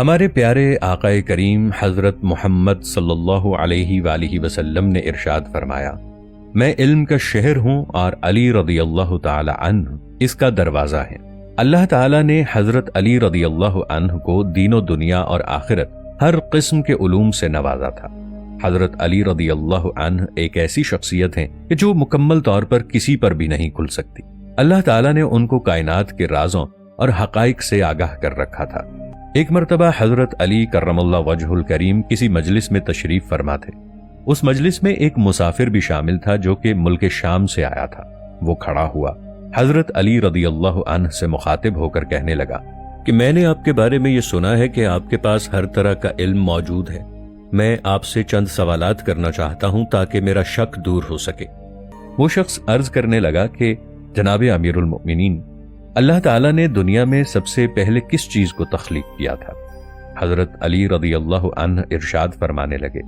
ہمارے پیارے آقا کریم حضرت محمد صلی اللہ علیہ وآلہ وسلم نے ارشاد فرمایا، میں علم کا شہر ہوں اور علی رضی اللہ تعالی عنہ اس کا دروازہ ہے۔ اللہ تعالیٰ نے حضرت علی رضی اللہ عنہ کو دین و دنیا اور آخرت ہر قسم کے علوم سے نوازا تھا۔ حضرت علی رضی اللہ عنہ ایک ایسی شخصیت ہیں کہ جو مکمل طور پر کسی پر بھی نہیں کھل سکتی۔ اللہ تعالیٰ نے ان کو کائنات کے رازوں اور حقائق سے آگاہ کر رکھا تھا۔ ایک مرتبہ حضرت علی کرم اللہ وجہ الکریم کسی مجلس میں تشریف فرما تھے۔ اس مجلس میں ایک مسافر بھی شامل تھا جو کہ ملک شام سے آیا تھا۔ وہ کھڑا ہوا، حضرت علی رضی اللہ عنہ سے مخاطب ہو کر کہنے لگا کہ میں نے آپ کے بارے میں یہ سنا ہے کہ آپ کے پاس ہر طرح کا علم موجود ہے۔ میں آپ سے چند سوالات کرنا چاہتا ہوں تاکہ میرا شک دور ہو سکے۔ وہ شخص عرض کرنے لگا کہ جناب امیر المؤمنین، اللہ تعالیٰ نے دنیا میں سب سے پہلے کس چیز کو تخلیق کیا تھا؟ حضرت علی رضی اللہ عنہ ارشاد فرمانے لگے،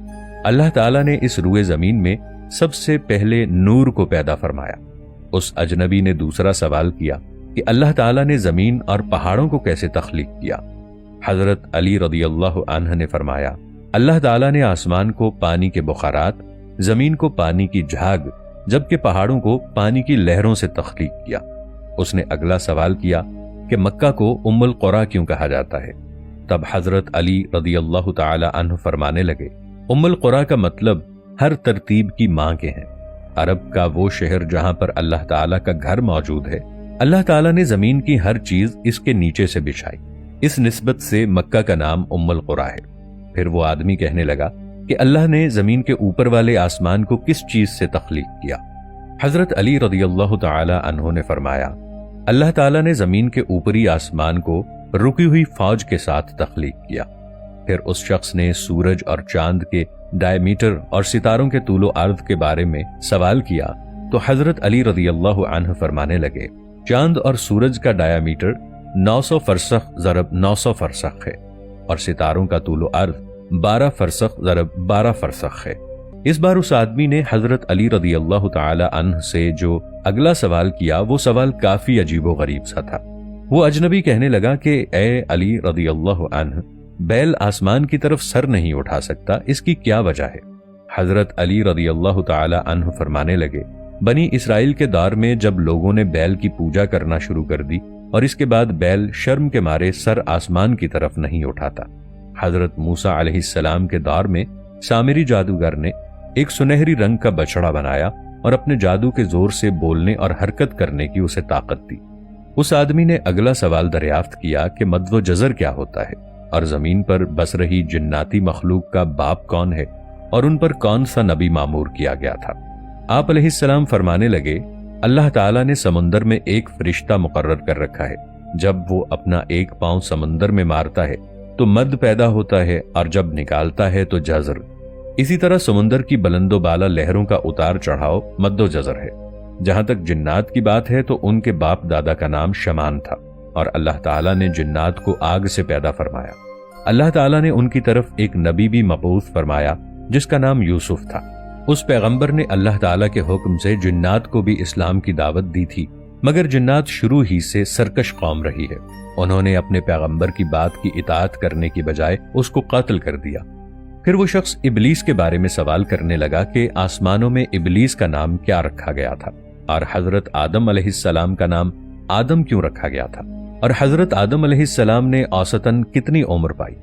اللہ تعالیٰ نے اس روئے زمین میں سب سے پہلے نور کو پیدا فرمایا۔ اس اجنبی نے دوسرا سوال کیا کہ اللہ تعالیٰ نے زمین اور پہاڑوں کو کیسے تخلیق کیا؟ حضرت علی رضی اللہ عنہ نے فرمایا، اللہ تعالیٰ نے آسمان کو پانی کے بخارات، زمین کو پانی کی جھاگ، جبکہ پہاڑوں کو پانی کی لہروں سے تخلیق کیا۔ اس نے اگلا سوال کیا کہ مکہ کو ام القریٰ کیوں کہا جاتا ہے؟ تب حضرت علی رضی اللہ تعالی عنہ فرمانے لگے، ام القریٰ کا مطلب ہر ترتیب کی ماں کے ہیں۔ عرب کا وہ شہر جہاں پر اللہ تعالیٰ کا گھر موجود ہے، اللہ تعالیٰ نے زمین کی ہر چیز اس کے نیچے سے بچھائی، اس نسبت سے مکہ کا نام ام القریٰ ہے۔ پھر وہ آدمی کہنے لگا کہ اللہ نے زمین کے اوپر والے آسمان کو کس چیز سے تخلیق کیا؟ حضرت علی رضی اللہ تعالی عنہ نے فرمایا، اللہ تعالیٰ نے زمین کے اوپری آسمان کو رکی ہوئی فوج کے ساتھ تخلیق کیا۔ پھر اس شخص نے سورج اور چاند کے ڈائیمیٹر اور ستاروں کے طول و عرض کے بارے میں سوال کیا تو حضرت علی رضی اللہ عنہ فرمانے لگے، چاند اور سورج کا ڈائیمیٹر 900 فرسخ ضرب 900 فرسخ ہے اور ستاروں کا طول و عرض 12 فرسخ ضرب 12 فرسخ ہے۔ اس بار اس آدمی نے حضرت علی رضی اللہ تعالی عنہ سے جو اگلا سوال کیا وہ سوال کافی عجیب و غریب سا تھا۔ وہ اجنبی کہنے لگا کہ اے علی رضی اللہ عنہ، بیل آسمان کی طرف سر نہیں اٹھا سکتا، اس کی کیا وجہ ہے؟ حضرت علی رضی اللہ تعالی عنہ فرمانے لگے، بنی اسرائیل کے دور میں جب لوگوں نے بیل کی پوجا کرنا شروع کر دی اور اس کے بعد بیل شرم کے مارے سر آسمان کی طرف نہیں اٹھاتا۔ حضرت موسیٰ علیہ السلام کے دور میں سامری جادوگر نے ایک سنہری رنگ کا بچڑا بنایا اور اپنے جادو کے زور سے بولنے اور حرکت کرنے کی اسے طاقت دی۔ اس آدمی نے اگلا سوال دریافت کیا کہ مد و جزر کیا ہوتا ہے اور زمین پر بس رہی جناتی مخلوق کا باپ کون ہے اور ان پر کون سا نبی مامور کیا گیا تھا؟ آپ علیہ السلام فرمانے لگے، اللہ تعالیٰ نے سمندر میں ایک فرشتہ مقرر کر رکھا ہے، جب وہ اپنا ایک پاؤں سمندر میں مارتا ہے تو مد پیدا ہوتا ہے اور جب نکالتا ہے تو جزر۔ اسی طرح سمندر کی بلند و بالا لہروں کا اتار چڑھاؤ مد و جزر ہے۔ جہاں تک جنات کی بات ہے تو ان کے باپ دادا کا نام شمان تھا اور اللہ تعالیٰ نے جنات کو آگ سے پیدا فرمایا۔ اللہ تعالیٰ نے ان کی طرف ایک نبی بھی مبعوث فرمایا جس کا نام یوسف تھا۔ اس پیغمبر نے اللہ تعالیٰ کے حکم سے جنات کو بھی اسلام کی دعوت دی تھی، مگر جنات شروع ہی سے سرکش قوم رہی ہے۔ انہوں نے اپنے پیغمبر کی بات کی اطاعت کرنے کی بجائے اس کو قتل کر دیا۔ پھر وہ شخص ابلیس کے بارے میں سوال کرنے لگا کہ آسمانوں میں ابلیس کا نام کیا رکھا گیا تھا اور حضرت آدم علیہ السلام کا نام آدم کیوں رکھا گیا تھا، اور حضرت آدم علیہ السلام نے اوسطاً کتنی عمر پائی؟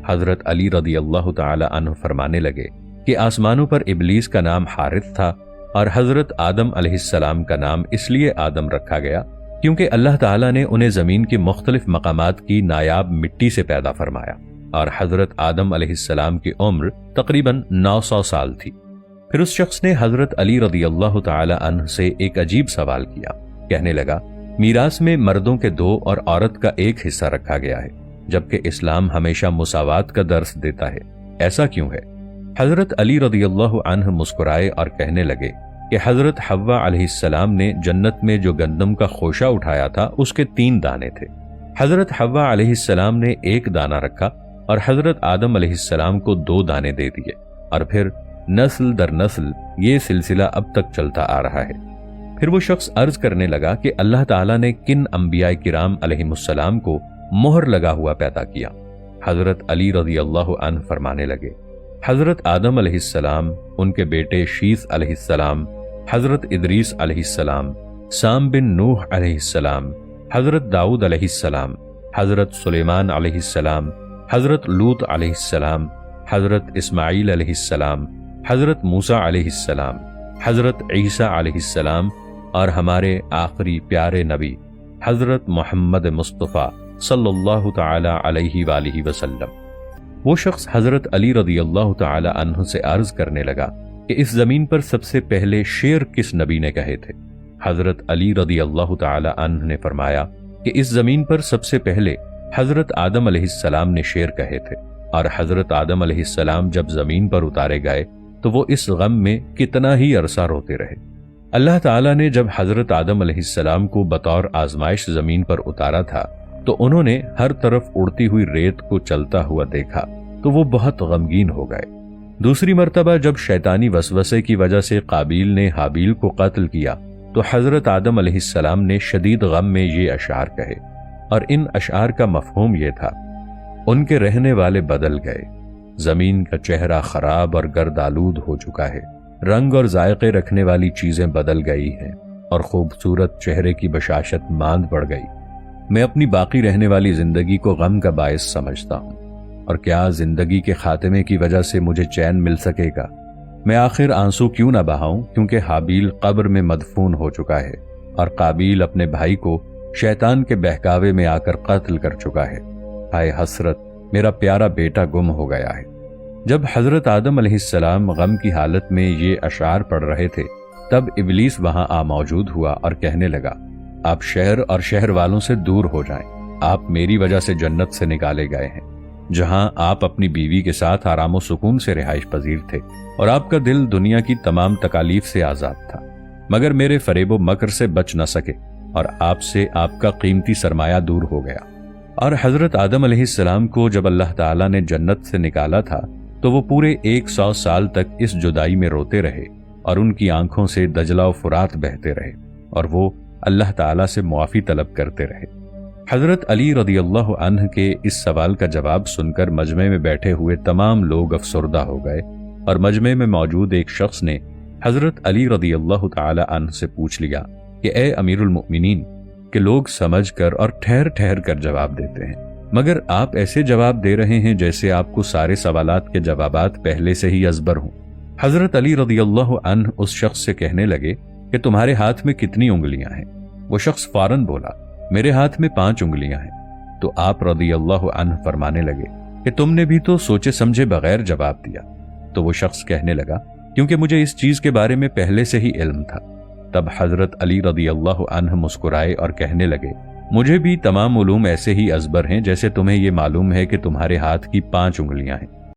حضرت علی رضی اللہ تعالی عنہ فرمانے لگے کہ آسمانوں پر ابلیس کا نام حارث تھا اور حضرت آدم علیہ السلام کا نام اس لیے آدم رکھا گیا کیونکہ اللہ تعالیٰ نے انہیں زمین کے مختلف مقامات کی نایاب مٹی سے پیدا فرمایا اور حضرت آدم علیہ السلام کی عمر تقریباً 900 سال تھی۔ پھر اس شخص نے حضرت علی رضی اللہ تعالی عنہ سے ایک عجیب سوال کیا، کہنے لگا، میراث میں مردوں کے 2 اور عورت کا 1 حصہ رکھا گیا ہے جبکہ اسلام ہمیشہ مساوات کا درس دیتا ہے، ایسا کیوں ہے؟ حضرت علی رضی اللہ عنہ مسکرائے اور کہنے لگے کہ حضرت حوا علیہ السلام نے جنت میں جو گندم کا خوشہ اٹھایا تھا اس کے 3 دانے تھے۔ حضرت حوا علیہ السلام نے 1 دانہ رکھا اور حضرت آدم علیہ السلام کو 2 دانے دے دیے، اور پھر نسل در نسل یہ سلسلہ اب تک چلتا آ رہا ہے۔ پھر وہ شخص عرض کرنے لگا کہ اللہ تعالیٰ نے کن انبیاء کرام علیہم السلام کو مہر لگا ہوا پیدا کیا؟ حضرت علی رضی اللہ عنہ فرمانے لگے، حضرت آدم علیہ السلام، ان کے بیٹے شیث علیہ السلام، حضرت ادریس علیہ السلام، سام بن نوح علیہ السلام، حضرت داؤد علیہ السلام، حضرت سلیمان علیہ السلام، حضرت لوط علیہ السلام، حضرت اسماعیل علیہ السلام، حضرت موسیٰ علیہ السلام، حضرت عیسیٰ علیہ السلام، اور ہمارے آخری پیارے نبی حضرت محمد مصطفیٰ صلی اللہ تعالی علیہ وآلہ وسلم۔ وہ شخص حضرت علی رضی اللہ تعالی عنہ سے عرض کرنے لگا کہ اس زمین پر سب سے پہلے شعر کس نبی نے کہے تھے؟ حضرت علی رضی اللہ تعالی عنہ نے فرمایا کہ اس زمین پر سب سے پہلے حضرت آدم علیہ السلام نے شعر کہے تھے، اور حضرت آدم علیہ السلام جب زمین پر اتارے گئے تو وہ اس غم میں کتنا ہی عرصہ روتے رہے۔ اللہ تعالیٰ نے جب حضرت آدم علیہ السلام کو بطور آزمائش زمین پر اتارا تھا تو انہوں نے ہر طرف اڑتی ہوئی ریت کو چلتا ہوا دیکھا تو وہ بہت غمگین ہو گئے۔ دوسری مرتبہ جب شیطانی وسوسے کی وجہ سے قابیل نے حابیل کو قتل کیا تو حضرت آدم علیہ السلام نے شدید غم میں یہ اشعار کہے، اور ان اشعار کا مفہوم یہ تھا: ان کے رہنے والے بدل گئے، زمین کا چہرہ خراب اور گرد آلود ہو چکا ہے، رنگ اور ذائقے رکھنے والی چیزیں بدل گئی ہیں، اور خوبصورت چہرے کی بشاشت ماند پڑ گئی۔ میں اپنی باقی رہنے والی زندگی کو غم کا باعث سمجھتا ہوں، اور کیا زندگی کے خاتمے کی وجہ سے مجھے چین مل سکے گا؟ میں آخر آنسو کیوں نہ بہاؤں، کیونکہ حابیل قبر میں مدفون ہو چکا ہے، اور قابیل اپنے بھائی کو شیطان کے بہکاوے میں آ کر قتل کر چکا ہے۔ ہائے حسرت، میرا پیارا بیٹا گم ہو گیا ہے۔ جب حضرت آدم علیہ السلام غم کی حالت میں یہ اشعار پڑھ رہے تھے تب ابلیس وہاں آ موجود ہوا اور کہنے لگا، آپ شہر اور شہر والوں سے دور ہو جائیں، آپ میری وجہ سے جنت سے نکالے گئے ہیں، جہاں آپ اپنی بیوی کے ساتھ آرام و سکون سے رہائش پذیر تھے، اور آپ کا دل دنیا کی تمام تکالیف سے آزاد تھا، مگر میرے فریب و مکر سے بچ نہ سکے، اور آپ سے آپ کا قیمتی سرمایہ دور ہو گیا۔ اور حضرت آدم علیہ السلام کو جب اللہ تعالیٰ نے جنت سے نکالا تھا تو وہ پورے 100 سال تک اس جدائی میں روتے رہے، اور ان کی آنکھوں سے دجلہ و فرات بہتے رہے، اور وہ اللہ تعالیٰ سے معافی طلب کرتے رہے۔ حضرت علی رضی اللہ عنہ کے اس سوال کا جواب سن کر مجمع میں بیٹھے ہوئے تمام لوگ افسردہ ہو گئے، اور مجمع میں موجود ایک شخص نے حضرت علی رضی اللہ تعالی عنہ سے پوچھ لیا کہ اے امیر المؤمنین، کہ لوگ سمجھ کر اور ٹھہر ٹھہر کر جواب دیتے ہیں، مگر آپ ایسے جواب دے رہے ہیں جیسے آپ کو سارے سوالات کے جوابات پہلے سے ہی ازبر ہوں۔ حضرت علی رضی اللہ عنہ اس شخص سے کہنے لگے کہ تمہارے ہاتھ میں کتنی انگلیاں ہیں؟ وہ شخص فوراً بولا، میرے ہاتھ میں 5 انگلیاں ہیں۔ تو آپ رضی اللہ عنہ فرمانے لگے کہ تم نے بھی تو سوچے سمجھے بغیر جواب دیا۔ تو وہ شخص کہنے لگا، کیونکہ مجھے اس چیز کے بارے میں پہلے سے ہی علم تھا۔ تب حضرت علی رضی اللہ عنہ مسکرائے اور کہنے لگے، مجھے بھی تمام علوم ایسے ہی ازبر ہیں جیسے تمہیں یہ معلوم ہے کہ تمہارے ہاتھ کی 5 انگلیاں ہیں۔